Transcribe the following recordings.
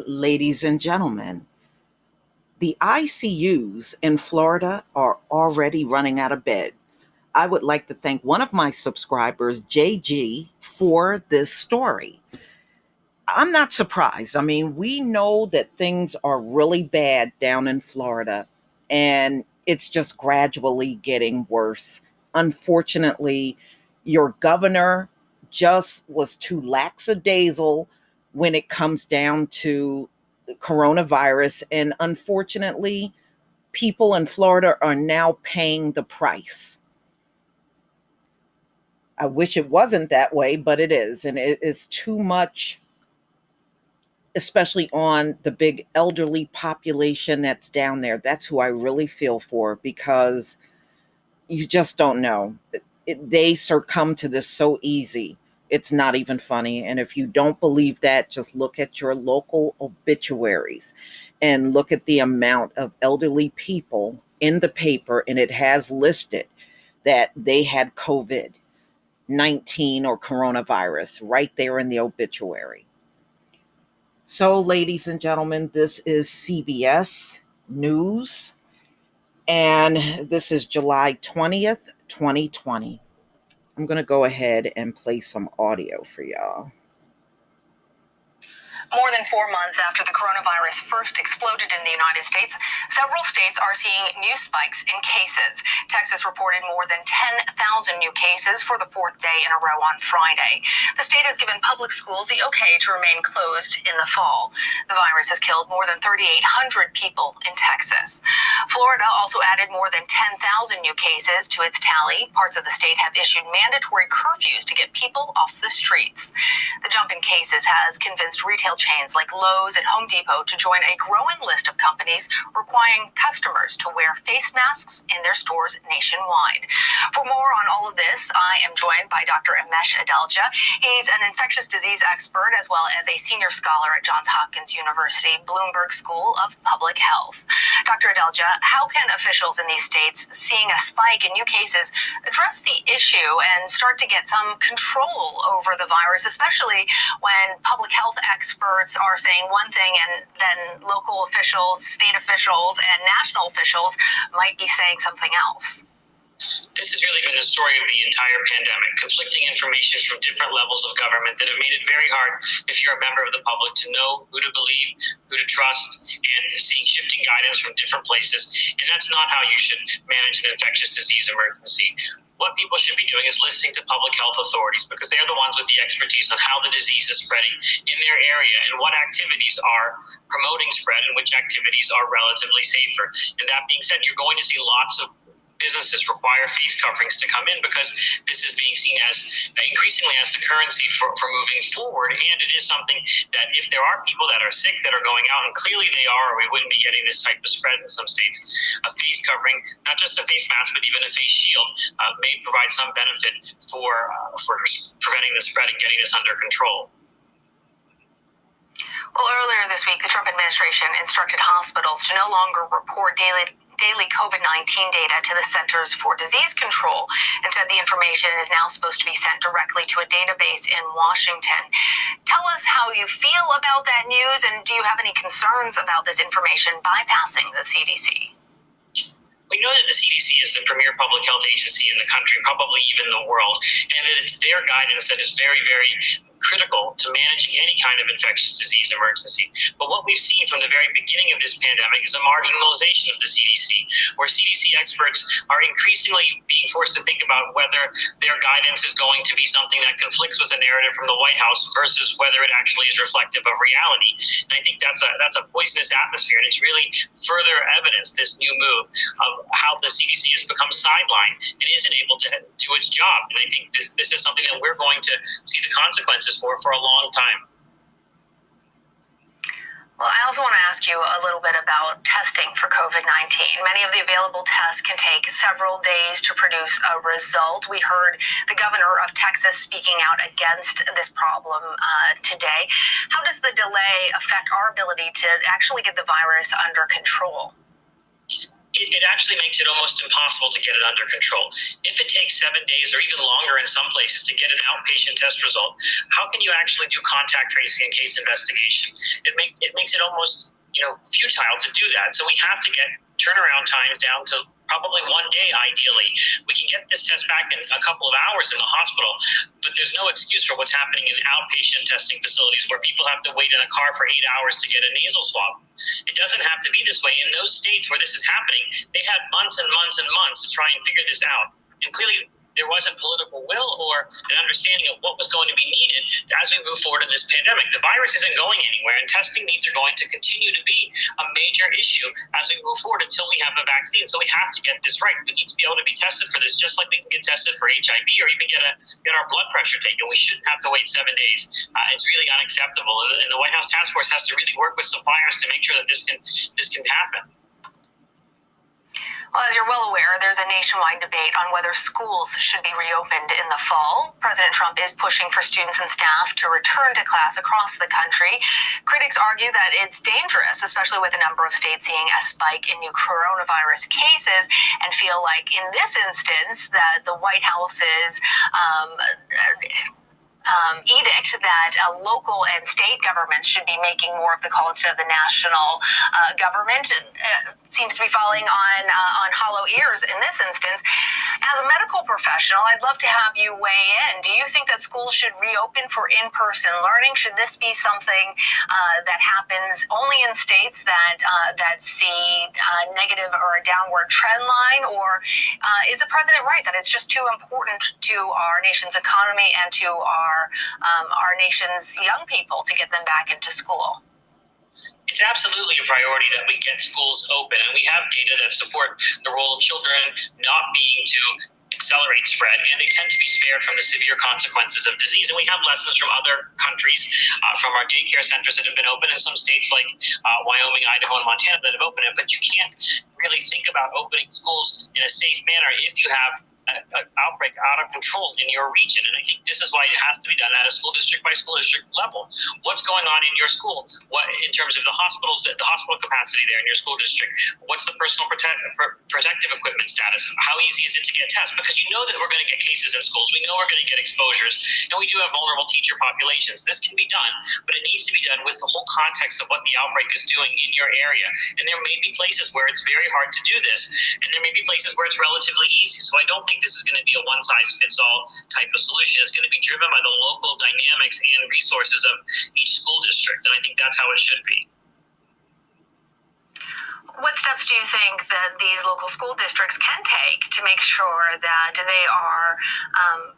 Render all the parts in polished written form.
Ladies and gentlemen, the ICUs in Florida are already running out of bed. I would like to thank one of my subscribers, JG, for this story. I'm not surprised. I mean, we know that things are really bad down in Florida, and it's just gradually getting worse. Unfortunately, your governor just was too lackadaisical when it comes down to coronavirus. And unfortunately, people in Florida are now paying the price. I wish it wasn't that way, but it is. And it is too much, especially on the big elderly population that's down there. That's who I really feel for, because you just don't know. They succumb to this so easy. It's not even funny. And if you don't believe that, just look at your local obituaries and look at the amount of elderly people in the paper, and it has listed that they had COVID-19 or coronavirus right there in the obituary. So, ladies and gentlemen, this is CBS News, and this is July 20th, 2020. I'm going to go ahead and play some audio for y'all. More than 4 months after the coronavirus first exploded in the United States, several states are seeing new spikes in cases. Texas reported more than 10,000 new cases for the fourth day in a row on Friday. The state has given public schools the okay to remain closed in the fall. The virus has killed more than 3,800 people in Texas. Florida also added more than 10,000 new cases to its tally. Parts of the state have issued mandatory curfews to get people off the streets. The jump in cases has convinced retail chains like Lowe's and Home Depot to join a growing list of companies requiring customers to wear face masks in their stores nationwide. For more on all of this, I am joined by Dr. Amesh Adalja. He's an infectious disease expert as well as a senior scholar at Johns Hopkins University Bloomberg School of Public Health. Dr. Adalja, how can officials in these states seeing a spike in new cases address the issue and start to get some control over the virus, especially when public health experts are saying one thing and then local officials, state officials, and national officials might be saying something else? This has really been the story of the entire pandemic, conflicting information from different levels of government that have made it very hard, if you're a member of the public, to know who to believe, who to trust, and seeing shifting guidance from different places. And that's not how you should manage an infectious disease emergency. What people should be doing is listening to public health authorities, because they're the ones with the expertise on how the disease is spreading in their area and what activities are promoting spread and which activities are relatively safer. And that being said, you're going to see lots of businesses require face coverings to come in, because this is being seen as increasingly as the currency for moving forward. And it is something that if there are people that are sick that are going out, and clearly they are, or we wouldn't be getting this type of spread in some states, a face covering, not just a face mask, but even a face shield may provide some benefit for preventing the spread and getting this under control. Well, earlier this week, the Trump administration instructed hospitals to no longer report daily COVID-19 data to the Centers for Disease Control, and said the information is now supposed to be sent directly to a database in Washington. Tell us how you feel about that news, and do you have any concerns about this information bypassing the CDC? We know that the CDC is the premier public health agency in the country, probably even the world, and it's their guidance that is very, very critical to managing any kind of infectious disease emergency. But what we've seen from the very beginning of this pandemic is a marginalization of the CDC, where CDC experts are increasingly being forced to think about whether their guidance is going to be something that conflicts with a narrative from the White House versus whether it actually is reflective of reality. And I think that's a poisonous atmosphere, and it's really further evidence, this new move, of how the CDC has become sidelined and isn't able to do its job. And I think this is something that we're going to see the consequences for a long time. Well, I also want to ask you a little bit about testing for COVID-19. Many of the available tests can take several days to produce a result. We heard the governor of Texas speaking out against this problem today. How does the delay affect our ability to actually get the virus under control? it actually makes it almost impossible to get it under control. If it takes 7 days or even longer in some places to get an outpatient test result, how can you actually do contact tracing and case investigation? It makes it almost futile to do that. So we have to get turnaround times down to probably 1 day, ideally. We can get this test back in a couple of hours in the hospital, but there's no excuse for what's happening in outpatient testing facilities where people have to wait in a car for 8 hours to get a nasal swab. It doesn't have to be this way. In those states where this is happening, they had months and months and months to try and figure this out. And clearly, there wasn't political will or an understanding of what was going to be needed as we move forward in this pandemic. The virus isn't going anywhere, and testing needs are going to continue to be a major issue as we move forward until we have a vaccine. So we have to get this right. We need to be able to be tested for this, just like we can get tested for HIV or even get our blood pressure taken. We shouldn't have to wait 7 days. It's really unacceptable, and the White House Task Force has to really work with suppliers to make sure that this can happen. Well, as you're well aware, there's a nationwide debate on whether schools should be reopened in the fall. President Trump is pushing for students and staff to return to class across the country. Critics argue that it's dangerous, especially with a number of states seeing a spike in new coronavirus cases, and feel like in this instance that the White House's edict that local and state governments should be making more of the call instead of the national government seems to be falling on hollow ears in this instance. As a medical professional, I'd love to have you weigh in. Do you think that schools should reopen for in-person learning? Should this be something that happens only in states that see negative or a downward trend line? Or is the president right that it's just too important to our nation's economy and to our nation's young people to get them back into school? It's absolutely a priority that we get schools open, and we have data that support the role of children not being to accelerate spread, and they tend to be spared from the severe consequences of disease. And we have lessons from other countries, from our daycare centers that have been open in some states like Wyoming, Idaho, and Montana that have opened it. But you can't really think about opening schools in a safe manner if you have an outbreak out of control in your region. And I think this is why it has to be done at a school district by school district level. What's going on in your school? What in terms of the hospitals, the hospital capacity there in your school district? What's the personal protective equipment status? How easy is it to get tests? Because you know that we're going to get cases in schools. We know we're going to get exposures, and we do have vulnerable teacher populations. This can be done, but it needs to be done with the whole context of what the outbreak is doing in your area. And there may be places where it's very hard to do this, and there may be places where it's relatively easy. So I don't think this is going to be a one-size-fits-all type of solution. It's going to be driven by the local dynamics and resources of each school district, and I think that's how it should be. What steps do you think that these local school districts can take to make sure that they are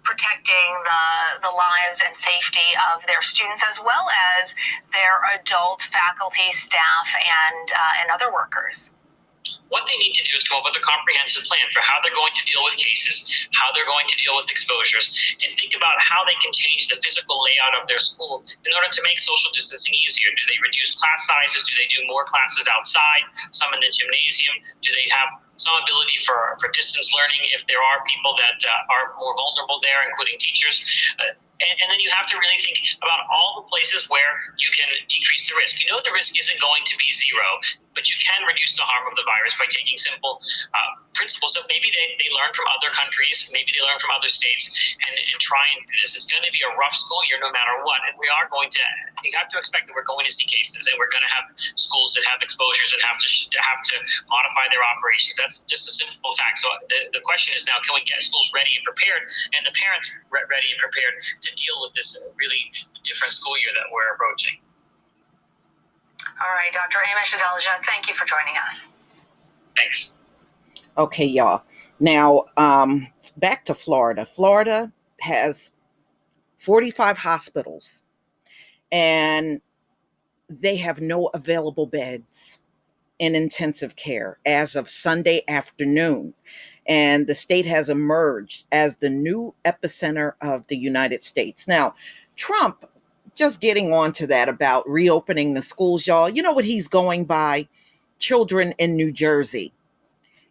protecting the lives and safety of their students as well as their adult faculty, staff, and other workers? What they need to do is come up with a comprehensive plan for how they're going to deal with cases, how they're going to deal with exposures, and think about how they can change the physical layout of their school in order to make social distancing easier. Do they reduce class sizes? Do they do more classes outside, some in the gymnasium? Do they have some ability for distance learning if there are people that are more vulnerable there, including teachers? And then you have to really think about all the places where you can decrease the risk. You know the risk isn't going to be zero, but you can reduce the harm of the virus by taking simple principles that maybe they learn from other countries, maybe they learn from other states, and try and do this. It's going to be a rough school year no matter what, and we are going to, you have to expect that we're going to see cases, and we're going to have schools that have exposures and have to modify their operations. That's just a simple fact. So the question is now, can we get schools ready and prepared, and the parents ready and prepared to deal with this really different school year that we're approaching? All right, Dr. Amish Adalja, thank you for joining us. Thanks. Okay, y'all. Now, back to Florida. Florida has 45 hospitals, and they have no available beds in intensive care as of Sunday afternoon. And the state has emerged as the new epicenter of the United States. Now, Trump, just getting on to that about reopening the schools, y'all, you know what he's going by? Children in New Jersey.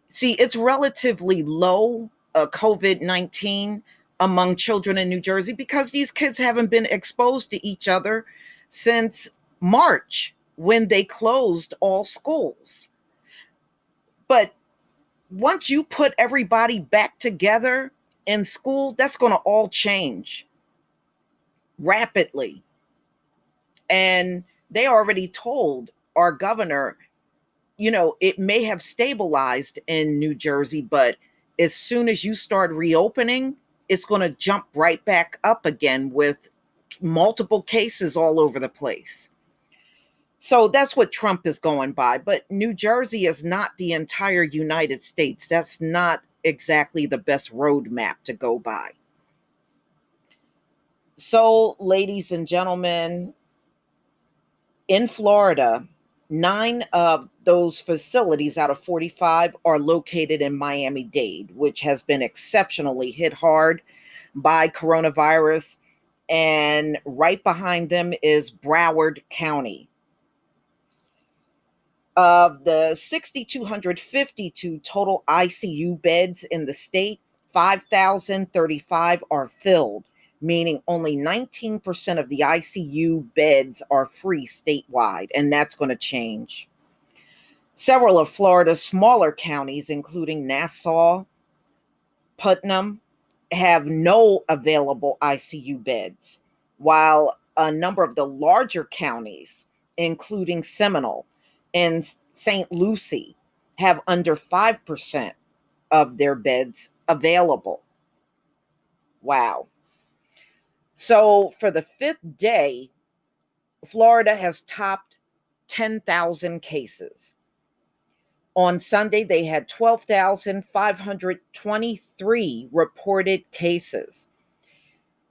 See, it's relatively low COVID-19 among children in New Jersey because these kids haven't been exposed to each other since March when they closed all schools. But once you put everybody back together in school, that's going to all change rapidly. And they already told our governor, it may have stabilized in New Jersey, but as soon as you start reopening, it's going to jump right back up again with multiple cases all over the place. So that's what Trump is going by. But New Jersey is not the entire United States. That's not exactly the best roadmap to go by. So, ladies and gentlemen, in Florida, 9 of those facilities out of 45 are located in Miami-Dade, which has been exceptionally hit hard by coronavirus. And right behind them is Broward County. Of the 6,252 total ICU beds in the state, 5,035 are filled, meaning only 19% of the ICU beds are free statewide, and that's going to change. Several of Florida's smaller counties, including Nassau, Putnam, have no available ICU beds, while a number of the larger counties, including Seminole and St. Lucie, have under 5% of their beds available. Wow. So for the 5th day, Florida has topped 10,000 cases. On Sunday, they had 12,523 reported cases.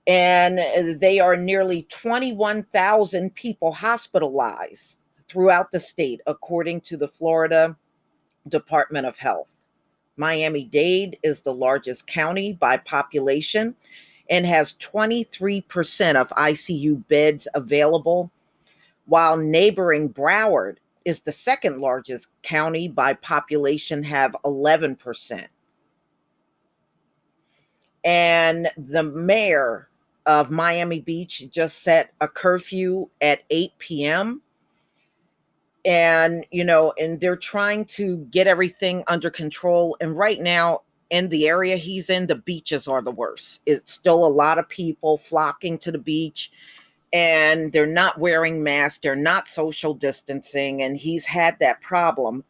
And they are nearly 21,000 people hospitalized throughout the state, according to the Florida Department of Health. Miami-Dade is the largest county by population and has 23% of ICU beds available, while neighboring Broward is the second largest county by population, have 11%. And the mayor of Miami Beach just set a curfew at 8 p.m. And, and they're trying to get everything under control. And right now, in the area he's in, the beaches are the worst. It's still a lot of people flocking to the beach, and they're not wearing masks. They're not social distancing. And he's had that problem.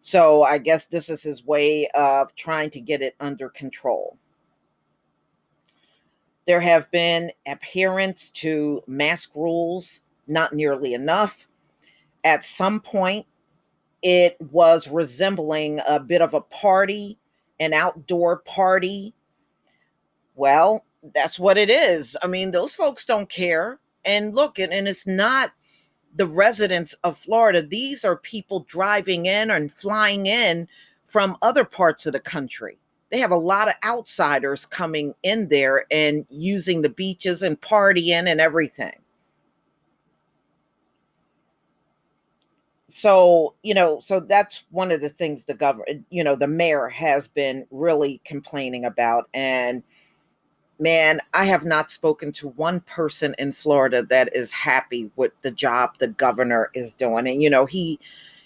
So I guess this is his way of trying to get it under control. There have been adherence to mask rules, not nearly enough. At some point, it was resembling a bit of a party, an outdoor party. Well, that's what it is. I mean, those folks don't care. And look, and it's not the residents of Florida. These are people driving in and flying in from other parts of the country. They have a lot of outsiders coming in there and using the beaches and partying and everything. So, so that's one of the things the government, the mayor has been really complaining about. And man, I have not spoken to one person in Florida that is happy with the job the governor is doing. And,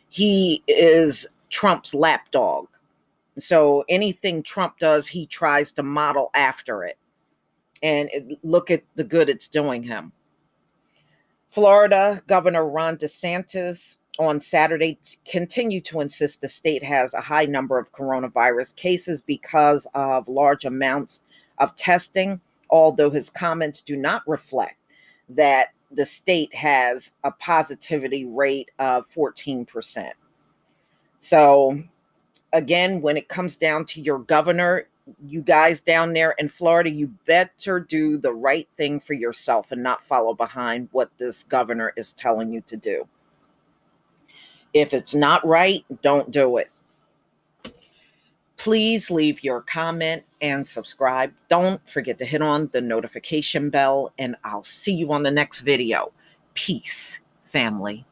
he is Trump's lapdog. So anything Trump does, he tries to model after it. And look at the good it's doing him. Florida Governor Ron DeSantis on Saturday continued to insist the state has a high number of coronavirus cases because of large amounts of testing, although his comments do not reflect that the state has a positivity rate of 14%. So again, when it comes down to your governor, you guys down there in Florida, you better do the right thing for yourself and not follow behind what this governor is telling you to do. If it's not right, don't do it. Please leave your comment and subscribe. Don't forget to hit on the notification bell, and I'll see you on the next video. Peace, family.